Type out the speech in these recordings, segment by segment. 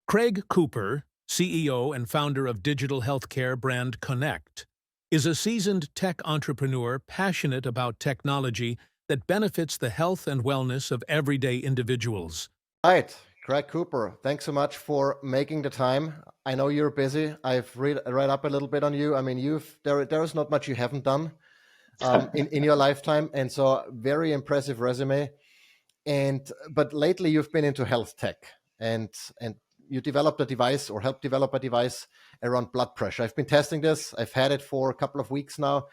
Craig Cooper, CEO and founder of digital healthcare brand CONNEQT, is a seasoned tech entrepreneur passionate about technology that benefits the health and wellness of everyday individuals. Right, Craig Cooper, thanks so much for making the time. I know you're busy. I've read up a little bit on you. I mean, there is not much you haven't done in your lifetime, and so very impressive resume. But lately you've been into health tech, and you developed a device or helped develop a device around blood pressure. I've been testing this. I've had it for a couple of weeks now,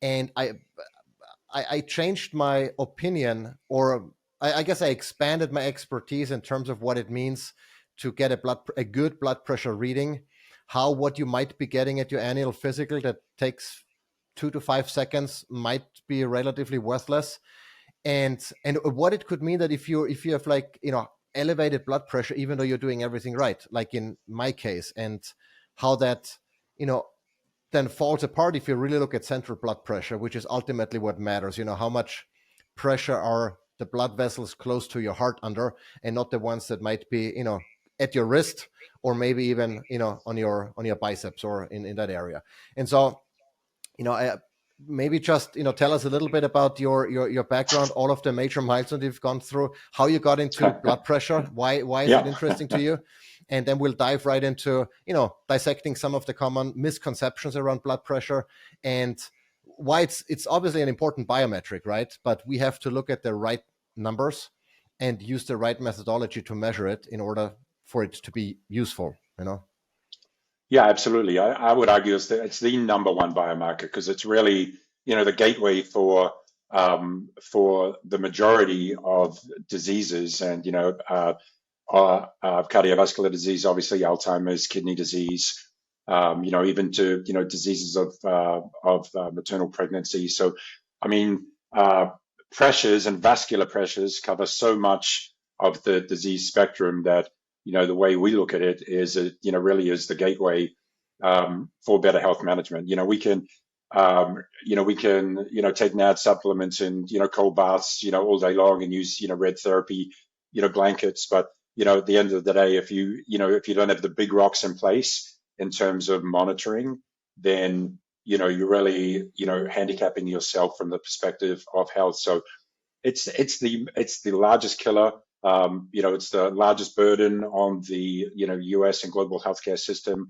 and I changed my opinion, or I guess I expanded my expertise in terms of what it means to get a good blood pressure reading, how what you might be getting at your annual physical that takes 2 to 5 seconds might be relatively worthless, and what it could mean that if you have, like, elevated blood pressure, even though you're doing everything right, like in my case, and how that then falls apart if you really look at central blood pressure, which is ultimately what matters. How much pressure are the blood vessels close to your heart under, and not the ones that might be at your wrist, or maybe even on your biceps, or in that area. And so maybe just tell us a little bit about your background, all of the major milestones you've gone through, how you got into blood pressure, why is it interesting to you, and then we'll dive right into dissecting some of the common misconceptions around blood pressure, and why it's obviously an important biometric, right? But we have to look at the right numbers and use the right methodology to measure it in order for it to be useful. Yeah, absolutely. I would argue it's the number one biomarker, because it's really, the gateway for the majority of diseases, and cardiovascular disease, obviously Alzheimer's, kidney disease, even to diseases of maternal pregnancy. So, I mean, pressures and vascular pressures cover so much of the disease spectrum that the way we look at it is it really is the gateway for better health management. We can take NAD supplements and cold baths all day long, and use red therapy blankets, but at the end of the day, if you don't have the big rocks in place in terms of monitoring, then you're really handicapping yourself from the perspective of health. So it's the largest killer. It's the largest burden on the U.S. and global healthcare system.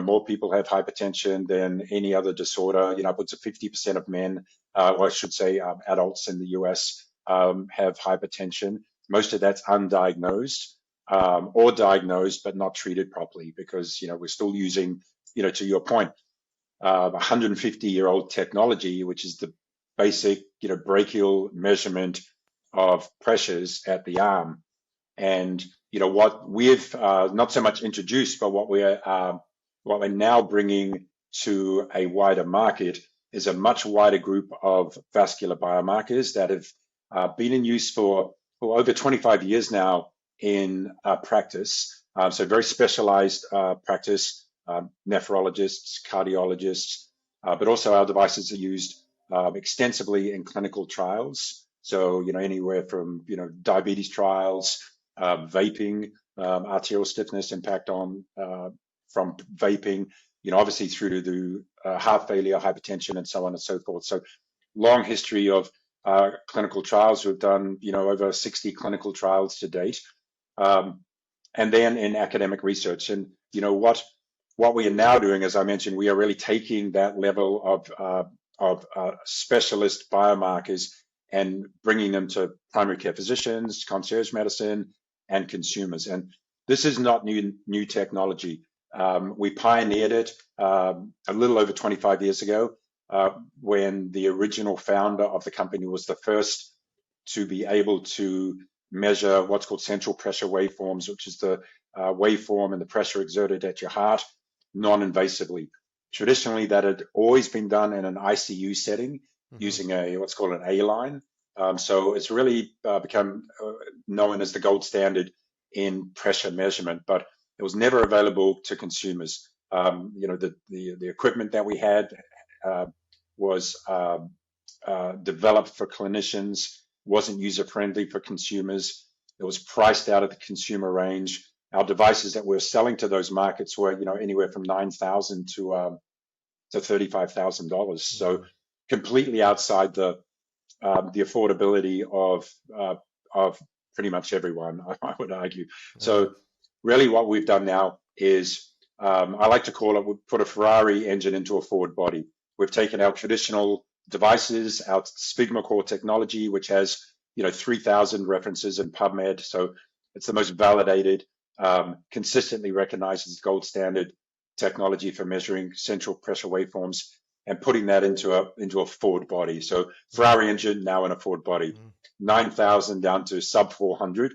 More people have hypertension than any other disorder. Upwards of 50% of men, or I should say, adults in the U.S. Have hypertension. Most of that's undiagnosed, or diagnosed but not treated properly, because we're still using, to your point, 150-year-old technology, which is the basic brachial measurement of pressures at the arm. And what we've not so much introduced, but what we're now bringing to a wider market is a much wider group of vascular biomarkers that have been in use for over 25 years now in practice. So very specialized practice, nephrologists, cardiologists, but also our devices are used extensively in clinical trials. So, anywhere from, diabetes trials, vaping, arterial stiffness impact on from vaping, obviously through to the heart failure, hypertension, and so on and so forth. So long history of clinical trials. We've done, over 60 clinical trials to date. And then in academic research. And, what we are now doing, as I mentioned, we are really taking that level of specialist biomarkers and bringing them to primary care physicians, concierge medicine, and consumers. And this is not new technology. We pioneered it a little over 25 years ago, when the original founder of the company was the first to be able to measure what's called central pressure waveforms, which is the waveform and the pressure exerted at your heart non-invasively. Traditionally, that had always been done in an ICU setting, using what's called an A-line. So it's really become known as the gold standard in pressure measurement, but it was never available to consumers. The equipment that we had was developed for clinicians, wasn't user-friendly for consumers. It was priced out of the consumer range. our devices that we're selling to those markets were, anywhere from $9,000 to $35,000. So completely outside the affordability of pretty much everyone, I would argue. So really what we've done now is, I like to call it, we've put a Ferrari engine into a Ford body. We've taken our traditional devices, our Sphygma core technology, which has 3,000 references in PubMed. So it's the most validated, consistently recognized as gold standard technology for measuring central pressure waveforms, and putting that into a Ford body. So Ferrari engine now in a Ford body, 9,000 down to sub 400,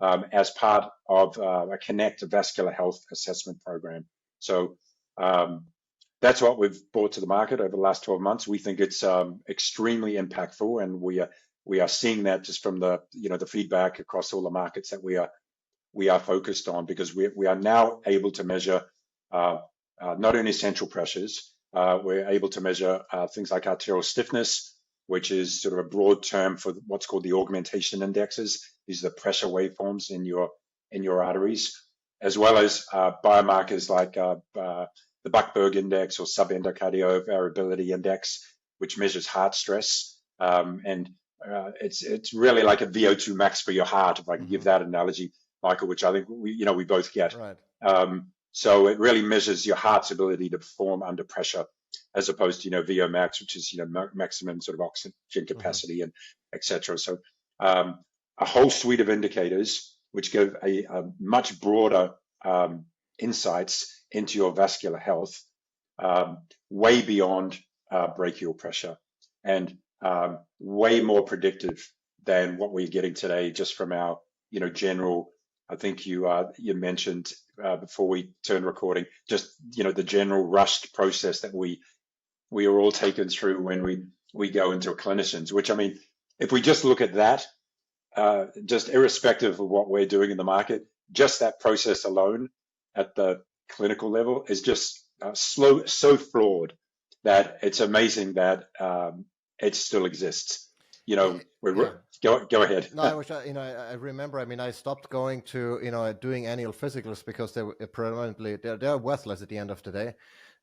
as part of a CONNEQT vascular health assessment program. So that's what we've brought to the market over the last 12 months. We think it's extremely impactful, and we are seeing that just from the the feedback across all the markets that we are focused on, because we are now able to measure not only central pressures, we're able to measure things like arterial stiffness, which is sort of a broad term for what's called the augmentation indexes. These are the pressure waveforms in your arteries, as well as biomarkers like the Buckberg index or subendocardial variability index, which measures heart stress. It's really like a VO2 max for your heart, if I can give that analogy, Michael, which I think we both get. Right. So it really measures your heart's ability to perform under pressure, as opposed to VO max, which is maximum sort of oxygen capacity and etc. So a whole suite of indicators which give a much broader insights into your vascular health, way beyond brachial pressure, and way more predictive than what we're getting today just from our general. I think you mentioned before we turned recording, just the general rushed process that we are all taken through when we go into a clinicians. Which, I mean, if we just look at that, just irrespective of what we're doing in the market, just that process alone at the clinical level is just so flawed that it's amazing that it still exists. Go ahead. No, I remember. I mean, I stopped going to doing annual physicals because they were predominantly they're worthless at the end of the day,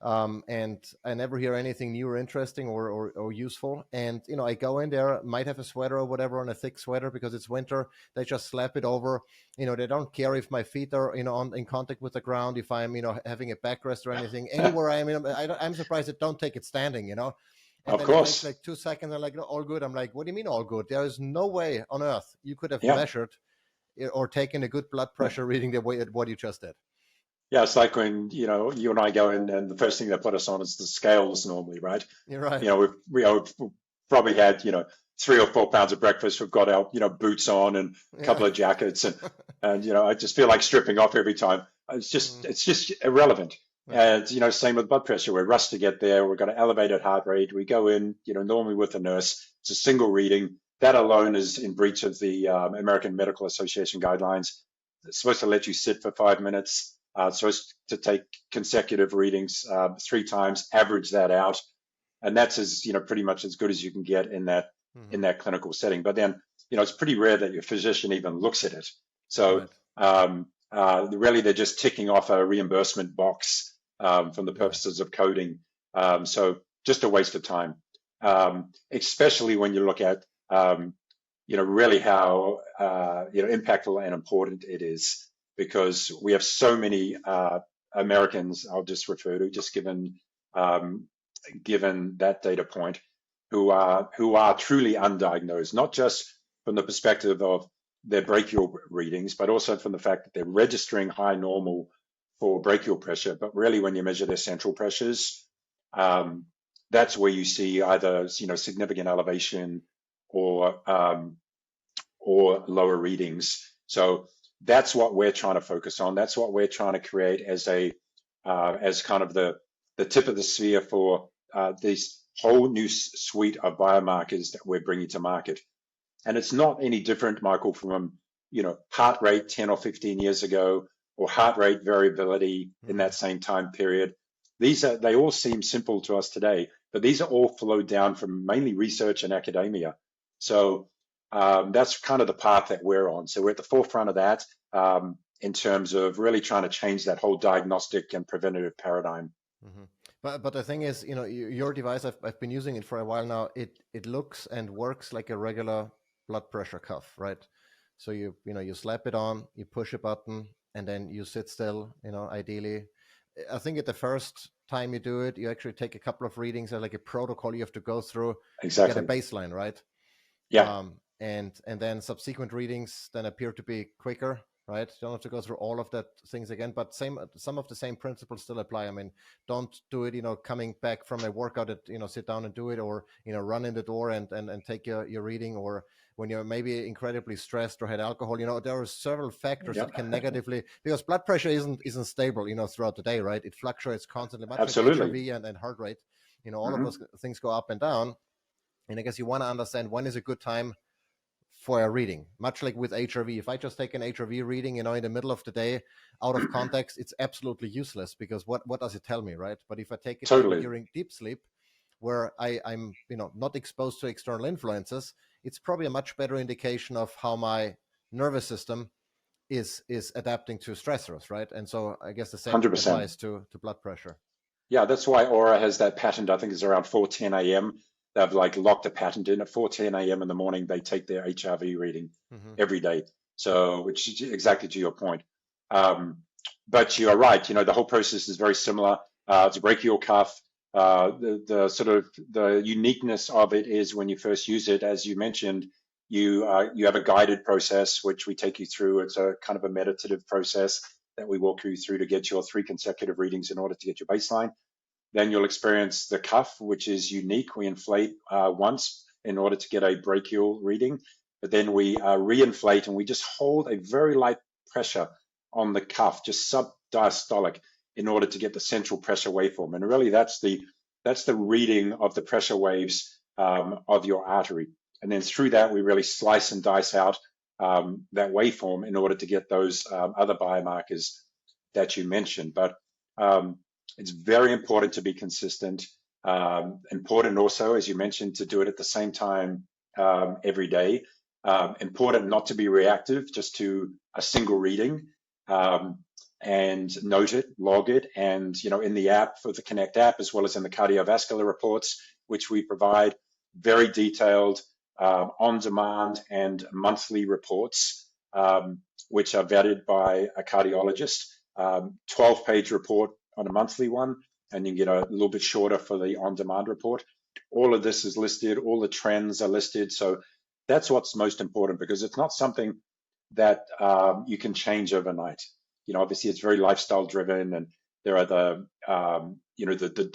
and I never hear anything new or interesting or useful. And I go in there, might have a sweater or whatever on, a thick sweater because it's winter. They just slap it over. They don't care if my feet are in contact with the ground, if I'm having a backrest or anything. Anywhere I'm surprised they don't take it standing. And of then course. it takes like 2 seconds. They're like, "No, all good." I'm like, "What do you mean all good? There is no way on earth you could have measured or taken a good blood pressure reading the way what you just did." Yeah, it's like when you and I go in, and the first thing they put us on is the scales normally, right? You're right. We've probably had 3 or 4 pounds of breakfast. We've got our boots on and a couple of jackets, and I just feel like stripping off every time. It's just irrelevant. And same with blood pressure. We're rushed to get there. We've got an elevated heart rate. We go in, normally with a nurse. It's a single reading. That alone is in breach of the American Medical Association guidelines. It's supposed to let you sit for 5 minutes. So it's to take consecutive readings 3 times, average that out, and that's as pretty much as good as you can get in that clinical setting. But then it's pretty rare that your physician even looks at it. So really, they're just ticking off a reimbursement box from the purposes of coding. So just a waste of time, especially when you look at really how impactful and important it is. Because we have so many Americans, I'll just refer to, just given that data point, who are truly undiagnosed, not just from the perspective of their brachial readings, but also from the fact that they're registering high normal for brachial pressure. But really, when you measure their central pressures, that's where you see either significant elevation or lower readings. So that's what we're trying to focus on. That's what we're trying to create as kind of the tip of the sphere for this whole new suite of biomarkers that we're bringing to market. And it's not any different, Michael, from heart rate 10 or 15 years ago, or heart rate variability in that same time period. They all seem simple to us today, but these are all flowed down from mainly research and academia. So that's kind of the path that we're on. So we're at the forefront of that. in terms of really trying to change that whole diagnostic and preventative paradigm. Mm-hmm. But the thing is, your device, I've been using it for a while now. It looks and works like a regular blood pressure cuff, right? So you slap it on, you push a button, and then you sit still. Ideally, I think at the first time you do it, you actually take a couple of readings. There's like a protocol you have to go through Exactly. to get a baseline, right? Yeah. And then subsequent readings then appear to be quicker, right? You don't have to go through all of that things again, but some of the same principles still apply. I mean, don't do it, coming back from a workout, sit down and do it, or, run in the door and take your reading, or when you're maybe incredibly stressed or had alcohol. There are several factors that can negatively, because blood pressure isn't stable, throughout the day, right? It fluctuates constantly, much Absolutely. like HRV and heart rate. All of those things go up and down. And I guess you want to understand when is a good time for a reading, much like with HRV. If I just take an HRV reading, in the middle of the day, out of context, it's absolutely useless, because what does it tell me, right? But if I take it during deep sleep, where I'm not exposed to external influences, it's probably a much better indication of how my nervous system is adapting to stressors, right? And so I guess the same 100%. applies to blood pressure. Yeah, that's why Aura has that patent. I think it's around 4:10 a.m. They've locked a patent in. At 4:10 a.m. in the morning, they take their HRV reading every day. So, which is exactly to your point. But you are right. The whole process is very similar. It's a brachial cuff. The sort of the uniqueness of it is when you first use it, as you mentioned, you have a guided process which we take you through. It's a kind of a meditative process that we walk you through to get your 3 consecutive readings in order to get your baseline. Then you'll experience the cuff, which is unique. We inflate once in order to get a brachial reading, but then we reinflate and we just hold a very light pressure on the cuff, just subdiastolic, in order to get the central pressure waveform. And really, that's the reading of the pressure waves of your artery. And then through that, we really slice and dice out that waveform in order to get those other biomarkers that you mentioned. But it's very important to be consistent. Important also, as you mentioned, to do it at the same time every day. Important not to be reactive just to a single reading, and note it, log it, and in the app, for the CONNEQT app, as well as in the cardiovascular reports, which we provide, very detailed on-demand and monthly reports, which are vetted by a cardiologist. 12-page report on a monthly one, and you can get a little bit shorter for the on-demand report. All of this is listed, all the trends are listed. So that's what's most important, because it's not something that you can change overnight. Obviously it's very lifestyle driven, and there are the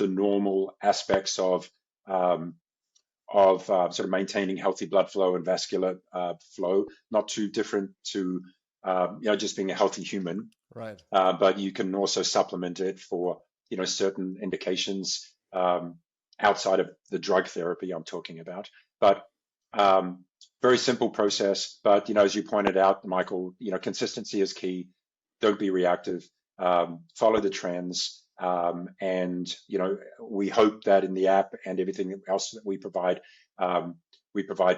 normal aspects of sort of maintaining healthy blood flow and vascular flow, not too different to just being a healthy human. Right. But you can also supplement it for certain indications outside of the drug therapy I'm talking about. But very simple process. But as you pointed out, Michael, consistency is key. Don't be reactive. Follow the trends. And we hope that in the app and everything else that we provide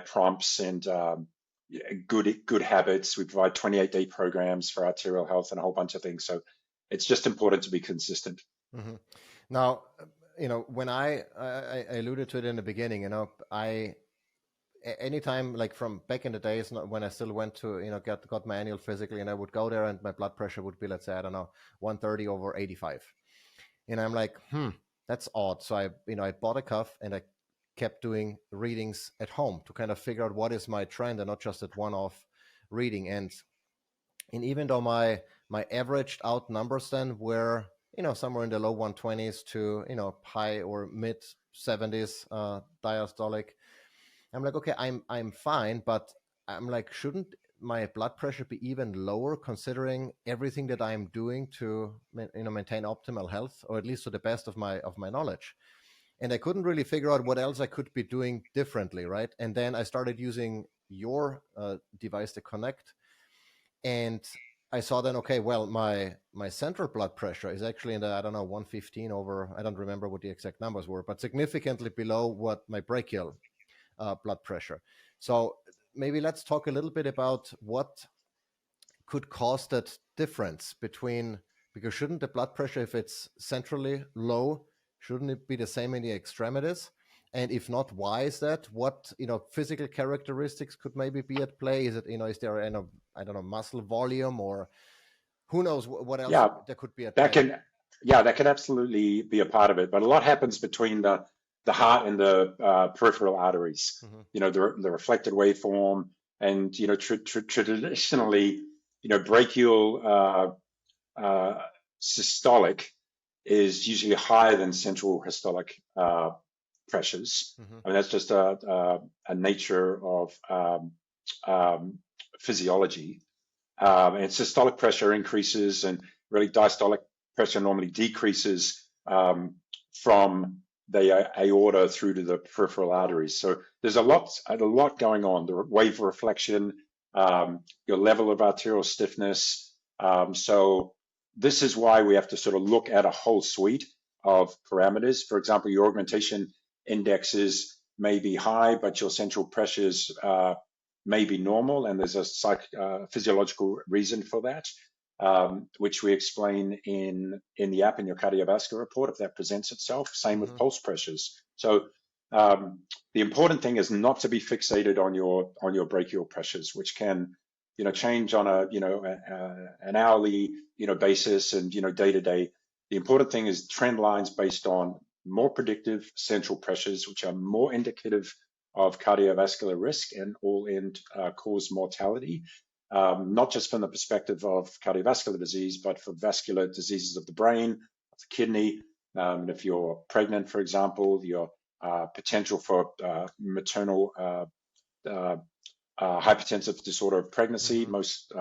prompts and good habits. We provide 28-day programs for arterial health and a whole bunch of things. So it's just important to be consistent. Mm-hmm. Now, when I alluded to it in the beginning, anytime, like from back in the days when I still went to, got my annual physical, and I would go there and my blood pressure would be, let's say, I don't know, 130 over 85. And I'm like, that's odd. So I bought a cuff and I kept doing readings at home to kind of figure out what is my trend and not just at one-off reading. And even though my averaged out numbers then were, somewhere in the low 120s to, high or mid 70s diastolic, I'm like, okay, I'm fine, but I'm like, shouldn't my blood pressure be even lower considering everything that I'm doing to maintain optimal health, or at least to the best of my knowledge? And I couldn't really figure out what else I could be doing differently, right? And then I started using your device, the CONNEQT, and I saw then, okay, well, my central blood pressure is actually in the, 115 over, I don't remember what the exact numbers were, but significantly below what my brachial blood pressure. So maybe let's talk a little bit about what could cause that difference between, because shouldn't the blood pressure, if it's centrally low, shouldn't it be the same in the extremities? And if not, why is that? What, physical characteristics could maybe be at play? Is it, is there I don't know, muscle volume, or who knows what else Yeah, there could be at that play? can, yeah, that can absolutely be a part of it. But a lot happens between the heart and the peripheral arteries. Mm-hmm. The reflected waveform, and traditionally, brachial systolic is usually higher than central systolic pressures. Mm-hmm. I mean, that's just a nature of physiology. And systolic pressure increases, and really diastolic pressure normally decreases from the aorta through to the peripheral arteries. So there's a lot going on. The wave reflection, your level of arterial stiffness. So this is why we have to sort of look at a whole suite of parameters. For example, your augmentation indexes may be high, but your central pressures may be normal, and there's a physiological reason for that, which we explain in the app in your cardiovascular report if that presents itself. Same with pulse pressures. So the important thing is not to be fixated on your brachial pressures, which can change on an hourly basis and day to day. The important thing is trend lines based on more predictive central pressures, which are more indicative of cardiovascular risk and all-end cause mortality, not just from the perspective of cardiovascular disease, but for vascular diseases of the brain, of the kidney. And if you're pregnant, for example, your potential for maternal hypertensive disorder of pregnancy, most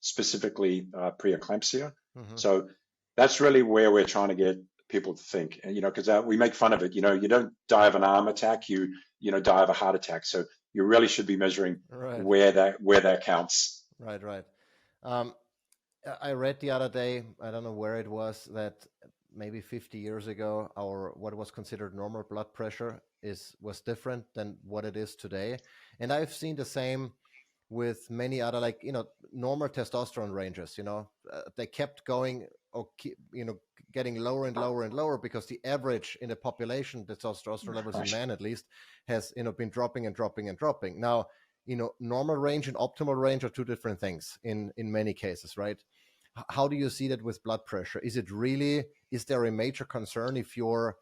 specifically preeclampsia. So that's really where we're trying to get people to think, and because we make fun of it. You don't die of an arm attack, you die of a heart attack. So you really should be measuring where that counts. Right. I read the other day, I don't know where it was, that maybe 50 years ago, what was considered normal blood pressure was different than what it is today. And I've seen the same with many other, like, normal testosterone ranges. They kept going, or getting lower and lower and lower, because the average in the population, the testosterone levels in men at least, has been dropping and dropping and dropping. Now, normal range and optimal range are two different things in many cases, right? How do you see that with blood pressure? Is there a major concern if your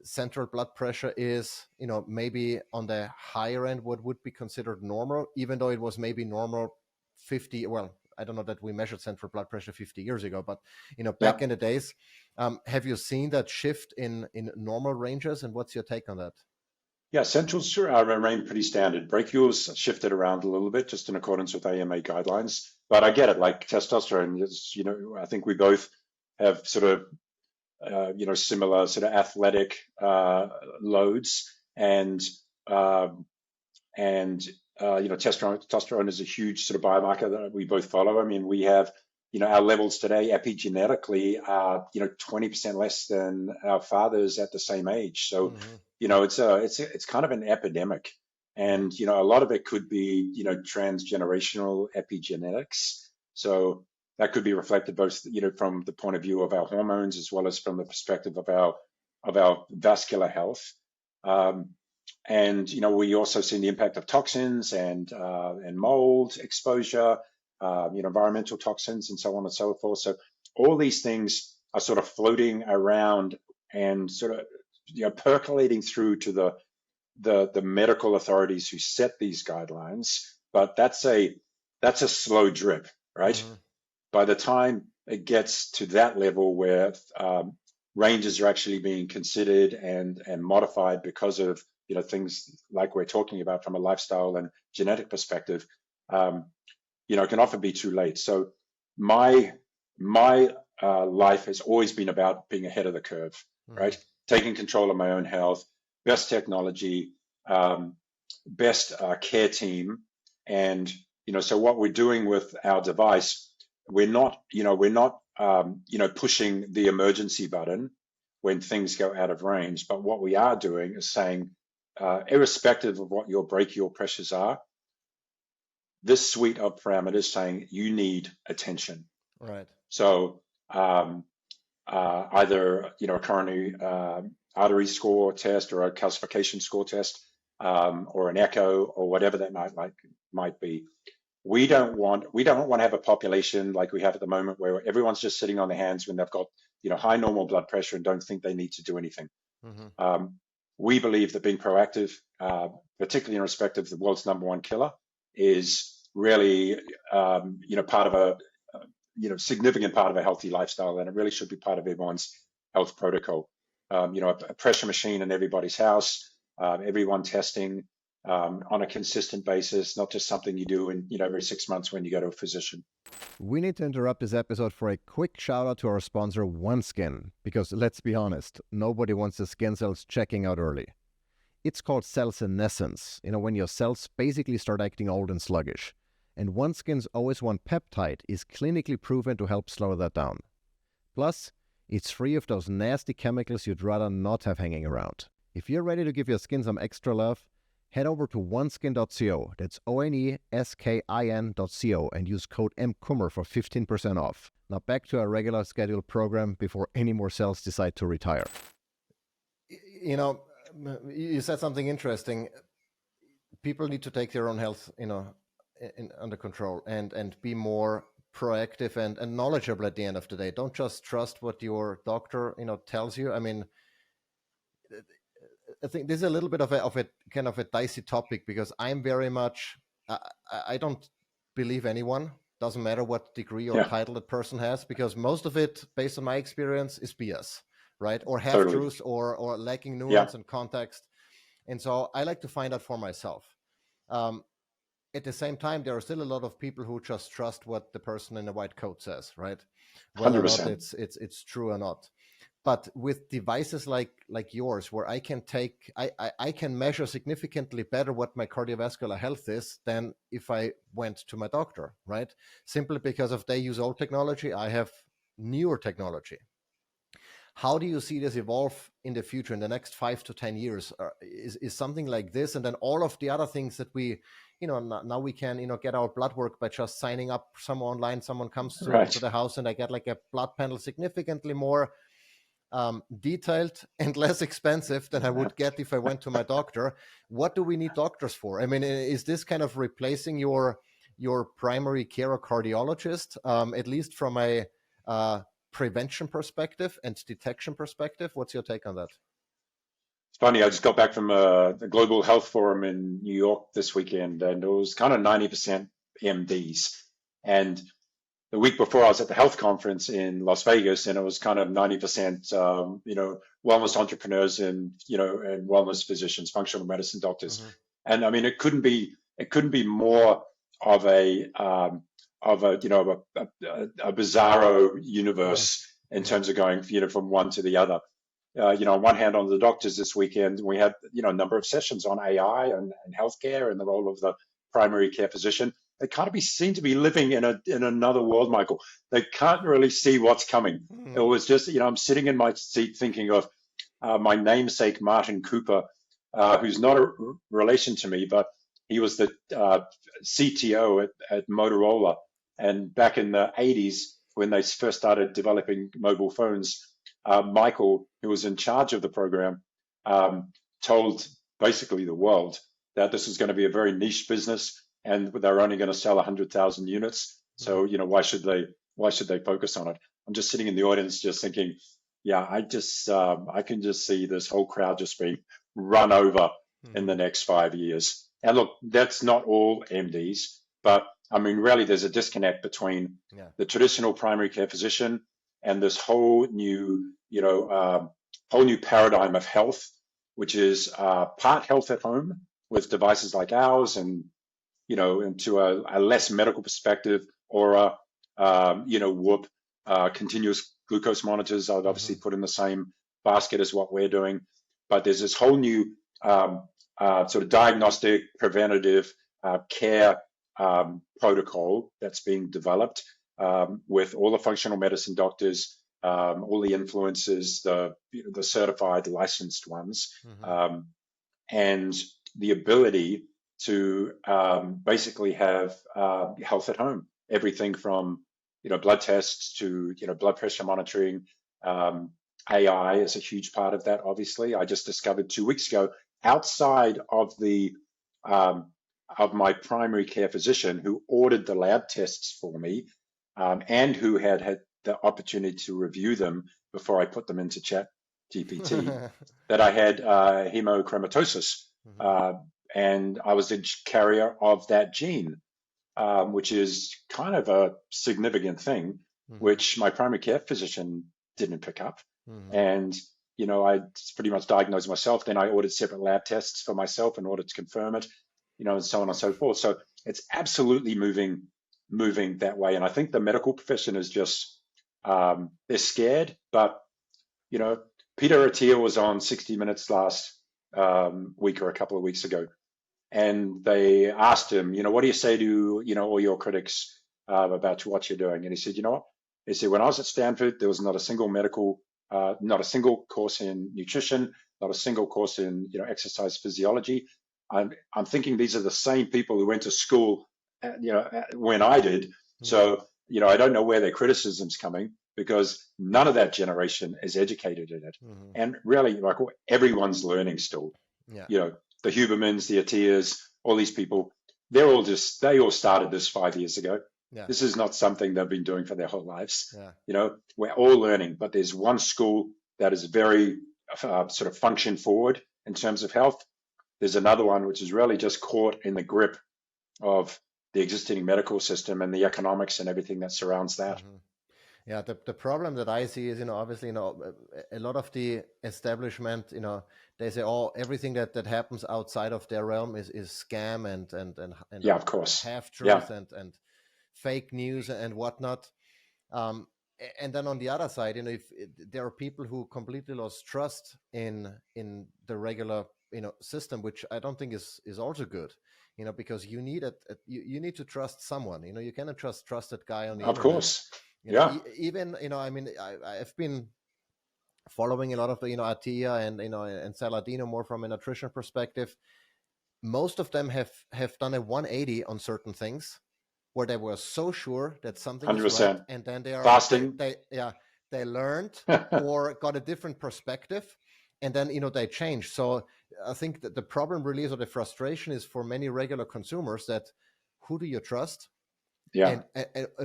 central blood pressure is, maybe on the higher end, what would be considered normal, even though it was maybe normal 50, well, I don't know that we measured central blood pressure 50 years ago, but, back in the days, have you seen that shift in normal ranges, and what's your take on that? Yeah, centrals remain pretty standard. Brachials shifted around a little bit, just in accordance with AMA guidelines. But I get it, like testosterone, I think we both have sort of, similar sort of athletic loads, and testosterone is a huge sort of biomarker that we both follow. I mean, we have, our levels today epigenetically are, 20% less than our fathers at the same age. So, it's kind of an epidemic, and a lot of it could be, transgenerational epigenetics. So that could be reflected both, from the point of view of our hormones, as well as from the perspective of our vascular health. And we also see the impact of toxins and mold exposure, environmental toxins, and so on and so forth. So all these things are sort of floating around and sort of percolating through to the medical authorities who set these guidelines. But that's a slow drip, right? By the time it gets to that level where ranges are actually being considered and modified because of things like we're talking about from a lifestyle and genetic perspective, it can often be too late. So my life has always been about being ahead of the curve, right? Taking control of my own health, best technology, best care team, and so what we're doing with our device, we're not pushing the emergency button when things go out of range, but what we are doing is saying, irrespective of what your brachial pressures are, this suite of parameters saying you need attention. Right. So either a coronary artery score test or a calcification score test, or an echo or whatever that might be. We don't want to have a population like we have at the moment where everyone's just sitting on their hands when they've got high normal blood pressure and don't think they need to do anything. We believe that being proactive, particularly in respect of the world's #1 killer, is really part of a significant part of a healthy lifestyle, and it really should be part of everyone's health protocol. A pressure machine in everybody's house, everyone testing on a consistent basis, not just something you do in every 6 months when you go to a physician. We need to interrupt this episode for a quick shout out to our sponsor, OneSkin, because let's be honest, nobody wants the skin cells checking out early. It's called cell senescence, when your cells basically start acting old and sluggish. And OneSkin's OS1 peptide is clinically proven to help slow that down. Plus, it's free of those nasty chemicals you'd rather not have hanging around. If you're ready to give your skin some extra love, head over to oneskin.co, that's ONESKIN.co, and use code MKUMMER for 15% off. Now back to our regular scheduled program before any more cells decide to retire. You said something interesting. People need to take their own health, under control and be more proactive and knowledgeable at the end of the day. Don't just trust what your doctor, tells you. I mean, I think this is a little bit of a kind of a dicey topic, because I'm very much, I don't believe anyone, doesn't matter what degree or title that person has, because most of it, based on my experience, is BS, right? Or half-truths or lacking nuance and context. And so I like to find out for myself. At the same time, there are still a lot of people who just trust what the person in the white coat says, right? Whether 100%. or not it's true or not. But with devices like yours, where I can I can measure significantly better what my cardiovascular health is than if I went to my doctor, right? Simply because of they use old technology, I have newer technology. How do you see this evolve in the future, in the next 5 to 10 years? Is something like this, and then all of the other things that we, now we can, get our blood work by just signing up online. Someone comes to the house and I get like a blood panel significantly more detailed and less expensive than I would get if I went to my doctor. What do we need doctors for? I mean, is this kind of replacing your primary care cardiologist, at least from a prevention perspective and detection perspective? What's your take on that? It's funny, I just got back from the Global Health Forum in New York this weekend, and it was kind of 90% MDs. And the week before, I was at the health conference in Las Vegas, and it was kind of 90%, wellness entrepreneurs and and wellness physicians, functional medicine doctors. Mm-hmm. And I mean, it couldn't be more of a bizarro universe in terms of going from one to the other. On one hand, on the doctors this weekend, we had a number of sessions on AI and healthcare and the role of the primary care physician. They kind of seem to be living in another world, Michael. They can't really see what's coming. Mm. It was just, I'm sitting in my seat thinking of my namesake, Martin Cooper, who's not a relation to me, but he was the CTO at Motorola. And back in the 80s, when they first started developing mobile phones, Michael, who was in charge of the program, told basically the world that this was going to be a very niche business, and they're only going to sell 100,000 units. So, why should they focus on it? I'm just sitting in the audience, just thinking, I can just see this whole crowd just being run over in the next 5 years. And look, that's not all MDs, but I mean, really, there's a disconnect between the traditional primary care physician and this whole new, paradigm of health, which is part health at home with devices like ours, and into a less medical perspective, or Whoop continuous glucose monitors. I would obviously put in the same basket as what we're doing, but there's this whole new sort of diagnostic, preventative care protocol that's being developed with all the functional medicine doctors, all the influencers, the certified licensed ones, and the ability to basically have health at home. Everything from blood tests to blood pressure monitoring. AI is a huge part of that. Obviously, I just discovered 2 weeks ago, outside of the of my primary care physician, who ordered the lab tests for me, and who had the opportunity to review them before I put them into Chat GPT, that I had hemochromatosis, and I was the carrier of that gene, which is kind of a significant thing, which my primary care physician didn't pick up. And I pretty much diagnosed myself. Then I ordered separate lab tests for myself in order to confirm it, and so on and so forth. So it's absolutely moving that way. And I think the medical profession is just they're scared. But Peter Attia was on 60 Minutes last week or a couple of weeks ago, and they asked him, what do you say to all your critics about what you're doing? And he said, you know what? He said, when I was at Stanford, there was not a single not a single course in nutrition, not a single course in exercise physiology. I'm thinking these are the same people who went to school when I did. So I don't know where their criticism's coming, because none of that generation is educated in it. And really, like, everyone's learning still. The Hubermans, the Attias, all these people, they all started this 5 years ago. This is not something they've been doing for their whole lives. We're all learning, but there's one school that is very sort of function forward in terms of health. There's another one which is really just caught in the grip of the existing medical system and the economics and everything that surrounds that. Yeah, the problem that I see is, obviously, a lot of the establishment, they say, oh, everything that happens outside of their realm is scam and yeah, of course, half-truth and fake news and whatnot. And then on the other side, if there are people who completely lost trust in the regular, system, which I don't think is also good, because you need you need to trust someone. You cannot trust trusted guy on the internet. Of course. Even I've been following a lot of the Attia and Saladino more from a nutrition perspective. Most of them have done a 180 on certain things, where they were so sure that something 100%. is right, and then they are fasting. They learned or got a different perspective, and then they change. So I think that the problem really is, or the frustration is, for many regular consumers, that who do you trust? And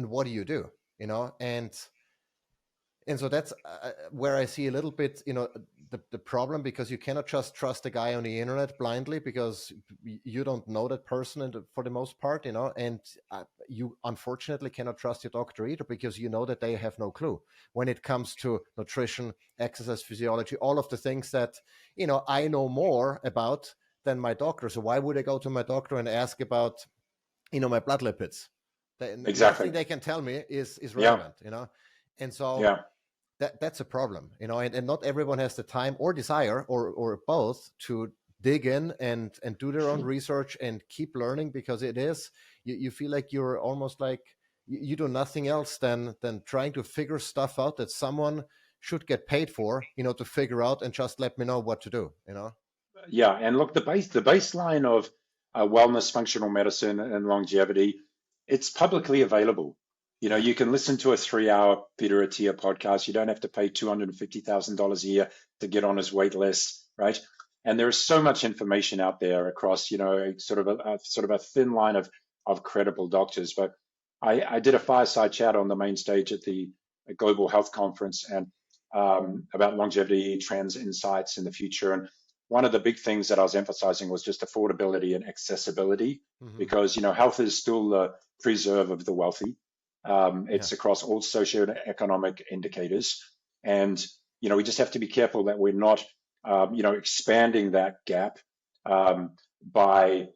what do you do? And so that's where I see a little bit, the problem, because you cannot just trust a guy on the internet blindly, because you don't know that person for the most part, and you unfortunately cannot trust your doctor either, because that they have no clue when it comes to nutrition, exercise, physiology, all of the things that, I know more about than my doctor. So why would I go to my doctor and ask about, my blood lipids? Exactly. Nothing they can tell me is relevant, and so that's a problem, and not everyone has the time or desire or both to dig in and do their own research and keep learning, because it is, you feel like you're almost like you do nothing else than trying to figure stuff out that someone should get paid for, to figure out, and just let me know what to do, Yeah, and look, the baseline of wellness, functional medicine, and longevity, it's publicly available. You can listen to a 3-hour Peter Attia podcast. You don't have to pay $250,000 a year to get on his wait list, right? And there is so much information out there across, sort of a thin line of credible doctors. But I did a fireside chat on the main stage at the Global Health Conference, and about longevity, trends, insights in the future. And one of the big things that I was emphasizing was just affordability and accessibility, because health is still the preserve of the wealthy. It's across all socioeconomic indicators, and we just have to be careful that we're not expanding that gap by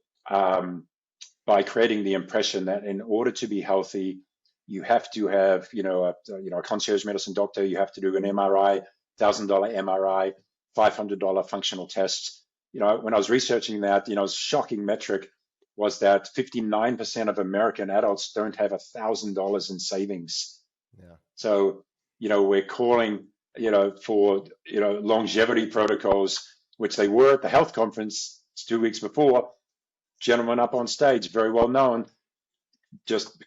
creating the impression that in order to be healthy, you have to have a concierge medicine doctor, you have to do an MRI, $1,000 MRI, $500 functional tests. When I was researching that, a shocking metric was that 59% of American adults don't have $1,000 in savings. So, we're calling, for, longevity protocols, which they were at the health conference 2 weeks before, gentleman up on stage, very well known, just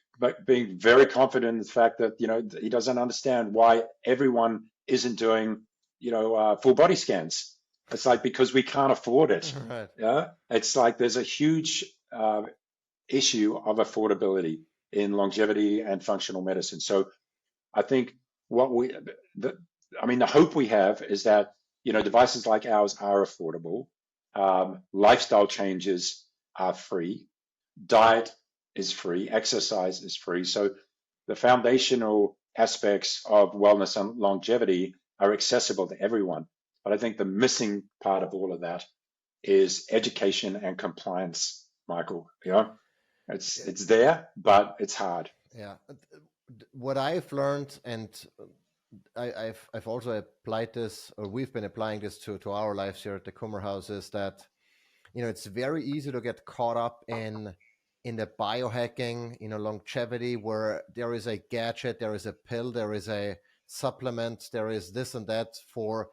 being very confident in the fact that, he doesn't understand why everyone isn't doing, full body scans. It's like, because we can't afford it. Right. Yeah. It's like there's a huge issue of affordability in longevity and functional medicine. So I think the hope we have is that, devices like ours are affordable. Lifestyle changes are free. Diet is free. Exercise is free. So the foundational aspects of wellness and longevity are accessible to everyone. But I think the missing part of all of that is education and compliance, Michael. It's there, but it's hard. Yeah. What I've learned, and I've also applied this, or we've been applying this to our lives here at the Kummer House, is that, it's very easy to get caught up in the biohacking, longevity, where there is a gadget, there is a pill, there is a supplement, there is this and that for,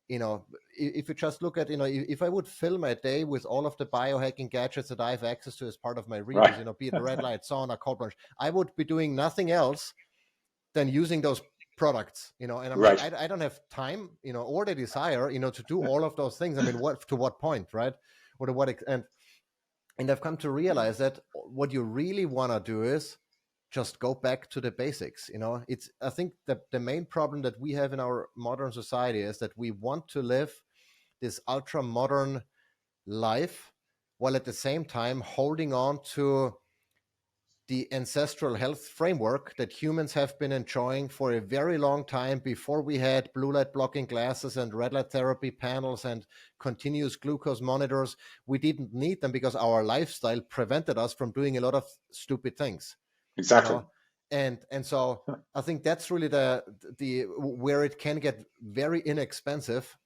if you just look at, if I would fill my day with all of the biohacking gadgets that I have access to as part of my readings, Right. be it red light, sauna, cold plunge, I would be doing nothing else than using those products, and I'm Right. like, I don't have time, or the desire, to do all of those things. I mean, to what point, right? Or to what extent? And I've come to realize that what you really want to do is just go back to the basics. I think that the main problem that we have in our modern society is that we want to live this ultra modern life while at the same time holding on to the ancestral health framework that humans have been enjoying for a very long time before we had blue light blocking glasses and red light therapy panels and continuous glucose monitors. We didn't need them because our lifestyle prevented us from doing a lot of stupid things. Exactly. And so I think that's really the where it can get very inexpensive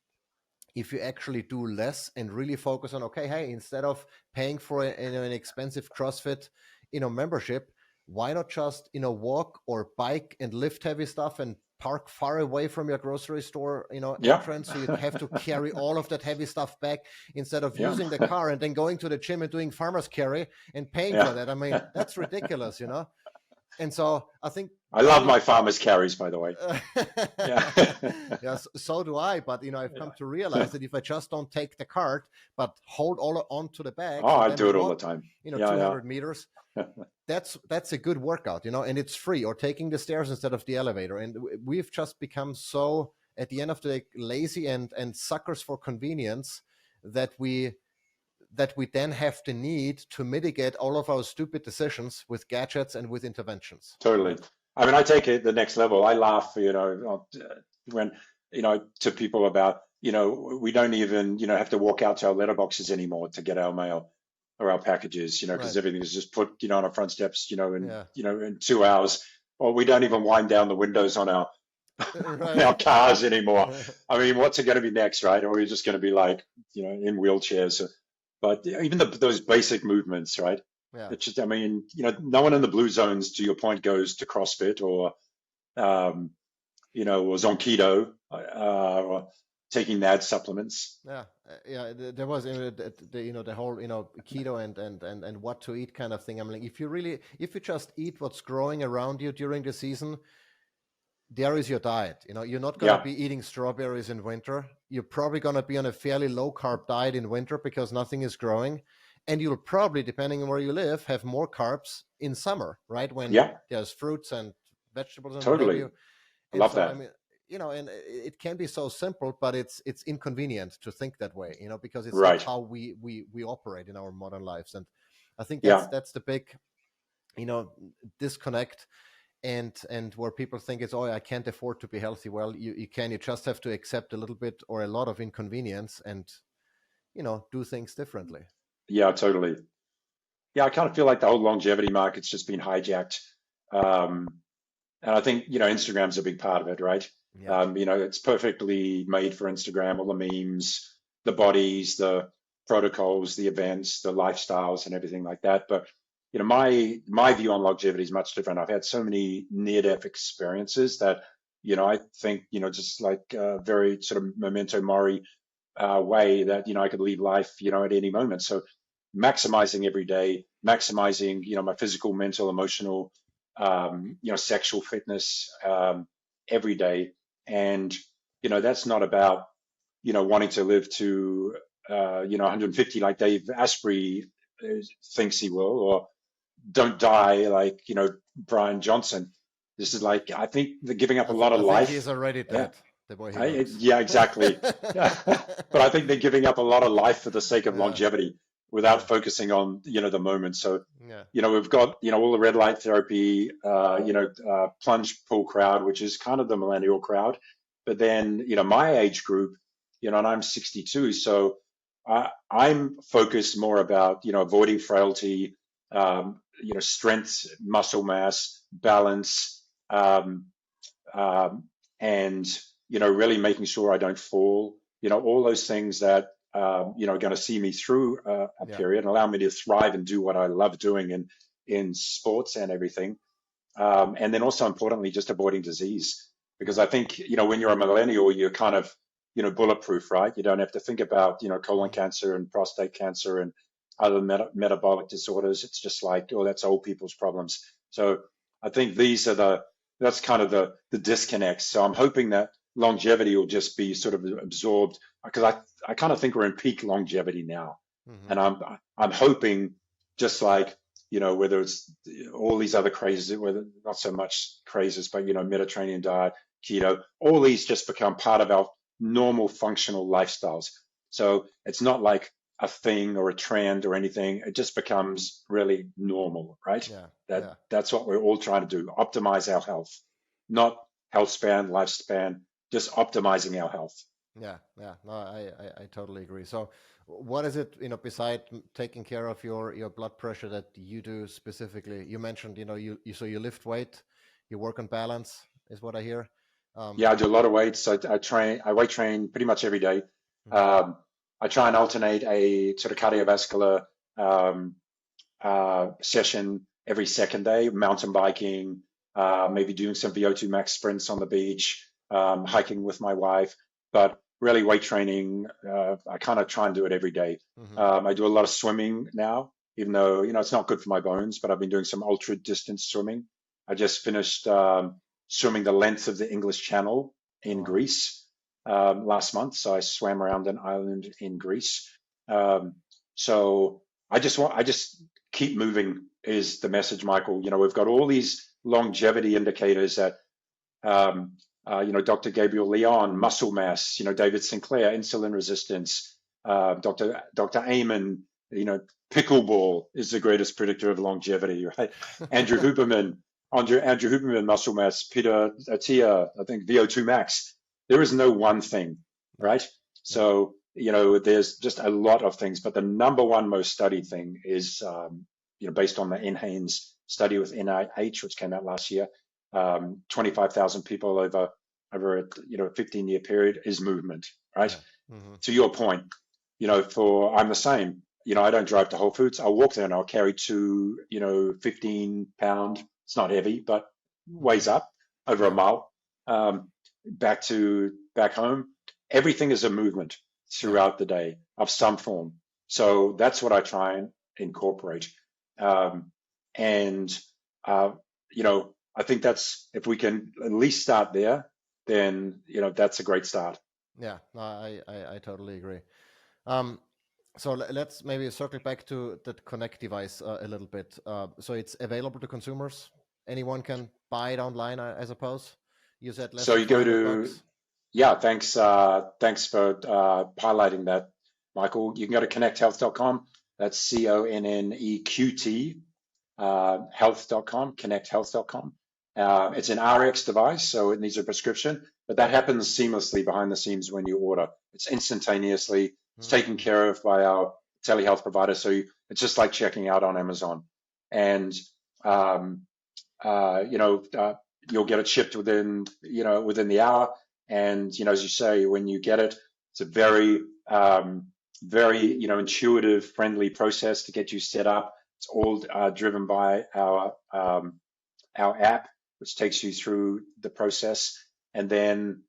if you actually do less and really focus on, okay, hey, instead of paying for an expensive CrossFit membership, why not just walk or bike and lift heavy stuff and park far away from your grocery store entrance, so you have to carry all of that heavy stuff back instead of using the car and then going to the gym and doing farmer's carry and paying for that. I mean, that's ridiculous, And so I think I love my farmer's carries, by the way. Yeah, so do I. But I've come to realize that if I just don't take the cart, but hold all onto the bag, I do it all the time. 200 meters. That's a good workout, and it's free. Or taking the stairs instead of the elevator. And we've just become so, at the end of the day, lazy and suckers for convenience that we then have the need to mitigate all of our stupid decisions with gadgets and with interventions. Totally. I mean, I take it the next level. I laugh, when, to people about, we don't even, have to walk out to our letterboxes anymore to get our mail or our packages, because everything is just put, on our front steps, in 2 hours. Or we don't even wind down the windows on our our cars anymore. I mean, what's it going to be next, right? Or are we just going to be like, in wheelchairs? But even those basic movements, right? Yeah. It's just, I mean, no one in the blue zones, to your point, goes to CrossFit or, was on keto or taking NAD supplements. Yeah. There was the whole keto and what to eat kind of thing. I mean, if you just eat what's growing around you during the season, there is your diet. You're not going to be eating strawberries in winter. You're probably going to be on a fairly low carb diet in winter because nothing is growing. And you'll probably, depending on where you live, have more carbs in summer, right? When there's fruits and vegetables. And totally. Love that. I mean, and it can be so simple, but it's inconvenient to think that way, because it's not how we operate in our modern lives. And I think that's the big, disconnect. And where people think it's, I can't afford to be healthy. Well, you just have to accept a little bit or a lot of inconvenience and, do things differently. Yeah, totally. Yeah, I kind of feel like the whole longevity market's just been hijacked. And I think, Instagram's a big part of it, right? Yeah. It's perfectly made for Instagram, all the memes, the bodies, the protocols, the events, the lifestyles and everything like that. But my view on longevity is much different. I've had so many near-death experiences that, I think, just like a very sort of memento mori way that, I could leave life, at any moment. So maximizing every day, maximizing, my physical, mental, emotional, sexual fitness, every day. And, that's not about, wanting to live to, 150 like Dave Asprey thinks he will, or don't die like, Brian Johnson. This is like, I think they're giving up a lot of I think he's life. already Yeah, dead, the way he looks. yeah, exactly. But I think they're giving up a lot of life for the sake of Yeah, longevity without focusing on, the moment. So, yeah, we've got, all the red light therapy, plunge pull crowd, which is kind of the millennial crowd. But then, my age group, and I'm 62. So I'm focused more about, avoiding frailty, strength, muscle mass, balance, and really making sure I don't fall. All those things that are going to see me through a yeah, period and allow me to thrive and do what I love doing in sports and everything. And then also importantly, just avoiding disease, because I think when you're a millennial, you're kind of bulletproof, right? You don't have to think about colon cancer and prostate cancer and other metabolic disorders. It's just like, oh, that's old people's problems. So I think that's kind of the disconnect. So I'm hoping that longevity will just be sort of absorbed, because I kind of think we're in peak longevity now. And I'm hoping, just like, whether it's all these other crazes, whether not so much crazes, but Mediterranean diet, keto, all these just become part of our normal functional lifestyles. So it's not like a thing or a trend or anything. It just becomes really normal, right? yeah. That's what we're all trying to do: optimize our health, not health span, lifespan, just optimizing our health. Yeah, yeah, no, I totally agree. So, what is it, beside taking care of your blood pressure, that you do specifically? You mentioned, so you lift weight, you work on balance, is what I hear. Yeah, I do a lot of weights. I weight train pretty much every day. I try and alternate a sort of cardiovascular session every second day, mountain biking, maybe doing some VO2 max sprints on the beach, hiking with my wife. But really, weight training, I kind of try and do it every day. I do a lot of swimming now, even though, it's not good for my bones, but I've been doing some ultra distance swimming. I just finished swimming the length of the English Channel in Greece last month. So I swam around an island in Greece. So I just keep moving is the message, Michael. We've got all these longevity indicators that, Dr. Gabriel Leon, muscle mass, David Sinclair, insulin resistance, Dr. Amen, pickleball is the greatest predictor of longevity, right? Andrew Huberman, muscle mass, Peter Attia, I think VO2 max. There is no one thing, right? So, there's just a lot of things, but the number one most studied thing is, based on the NHANES study with NIH, which came out last year, 25,000 people over a 15-year period, is movement, right? To your point, I'm the same. I don't drive to Whole Foods. I'll walk there and I'll carry two, 15-pound. It's not heavy, but weighs up over a mile. Back home. Everything is a movement throughout the day of some form. So that's what I try and incorporate. I think that's, if we can at least start there, then, that's a great start. Yeah, no, I totally agree. So let's maybe circle back to the CONNEQT device a little bit. So it's available to consumers. Anyone can buy it online, I suppose. You said less So than you go $500. to, yeah, thanks for highlighting that, Michael. You can go to connecthealth.com. That's CONNEQT, health.com, connecthealth.com. It's an RX device, so it needs a prescription, but that happens seamlessly behind the scenes when you order. It's instantaneously. It's taken care of by our telehealth provider. So it's just like checking out on Amazon. And, you'll get it shipped within the hour. And, as you say, when you get it, it's a very, very, intuitive, friendly process to get you set up. It's all driven by our app, which takes you through the process. And then,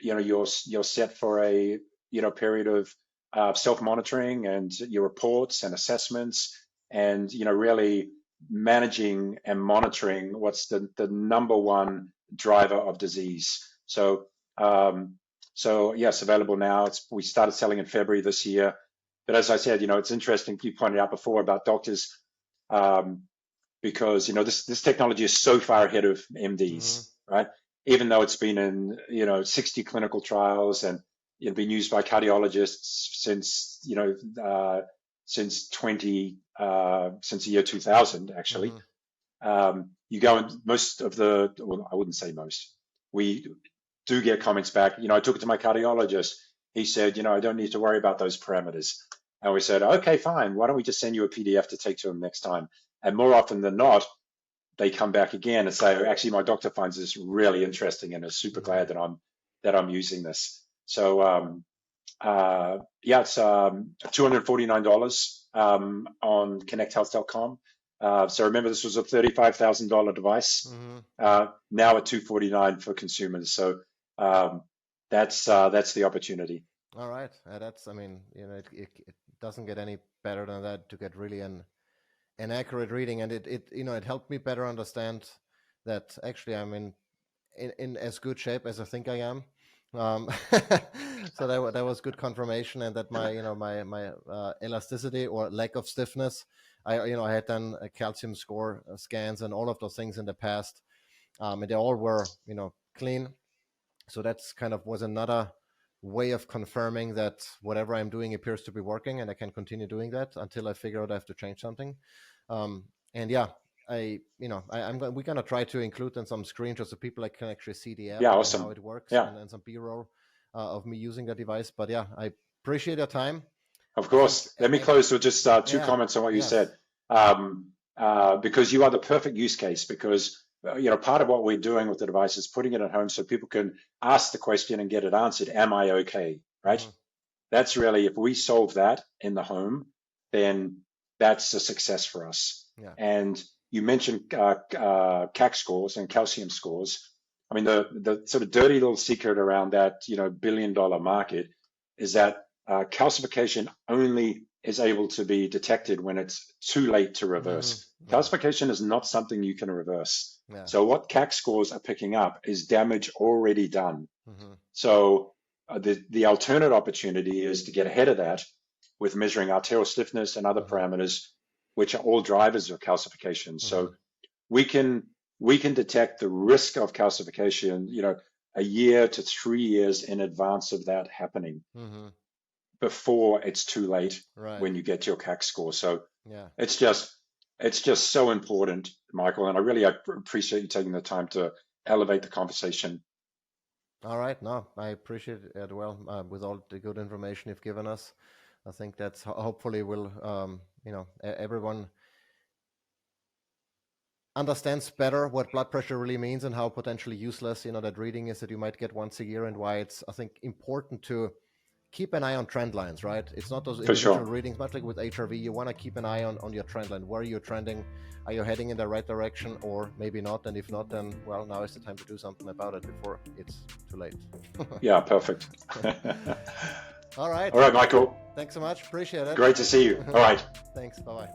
you're set for a, period of self-monitoring and your reports and assessments, and really managing and monitoring what's the number one driver of disease. So yes, available now. We started selling in February this year. But as I said, it's interesting. You pointed out before about doctors, because this technology is so far ahead of MDs, right? Even though it's been in 60 clinical trials and been used by cardiologists since since the year 2000, actually. You go in most of the, well, I wouldn't say most. We do get comments back. I took it to my cardiologist. He said, I don't need to worry about those parameters. And we said, okay, fine. Why don't we just send you a PDF to take to him next time? And more often than not, they come back again and say, actually, my doctor finds this really interesting and is super glad that I'm using this. So it's $249 on connecthealth.com. So remember, this was a $35,000 device. Now at $249 for consumers. So that's the opportunity. All right, it doesn't get any better than that to get really an accurate reading, and it helped me better understand that actually I'm in as good shape as I think I am. So that was good confirmation, and that my elasticity or lack of stiffness, I had done a calcium score scans and all of those things in the past, and they all were clean. So that's was another way of confirming that whatever I'm doing appears to be working, and I can continue doing that until I figure out I have to change something. And yeah, we're gonna try to include in some screenshots so people can actually see the app and how it works, yeah. and some B-roll of me using the device. But yeah, I appreciate your time. Of course. Let me close with just two comments on what you said. Because you are the perfect use case, because part of what we're doing with the device is putting it at home so people can ask the question and get it answered. Am I okay? Right? That's really, if we solve that in the home, then that's a success for us. Yeah. And you mentioned CAC scores and calcium scores. I mean, the sort of dirty little secret around that, $1 billion market is that calcification only is able to be detected when it's too late to reverse. Calcification is not something you can reverse. Yeah. So what CAC scores are picking up is damage already done. So the alternate opportunity is to get ahead of that with measuring arterial stiffness and other parameters, which are all drivers of calcification. So we can detect the risk of calcification, a year to 3 years in advance of that happening, before it's too late when you get your CAC score. So it's just so important, Michael, and I really appreciate you taking the time to elevate the conversation. All right, no, I appreciate it. Well, with all the good information you've given us, I think that's hopefully will everyone understands better what blood pressure really means and how potentially useless that reading is that you might get once a year, and why it's, I think, important to keep an eye on trend lines, right? It's not those individual readings, much like with HRV. You want to keep an eye on your trend line. Where are you trending? Are you heading in the right direction, or maybe not? And if not, then well, now is the time to do something about it before it's too late. Yeah, perfect. All right, Michael. Thanks so much. Appreciate it. Great to see you. All right. Thanks. Bye-bye.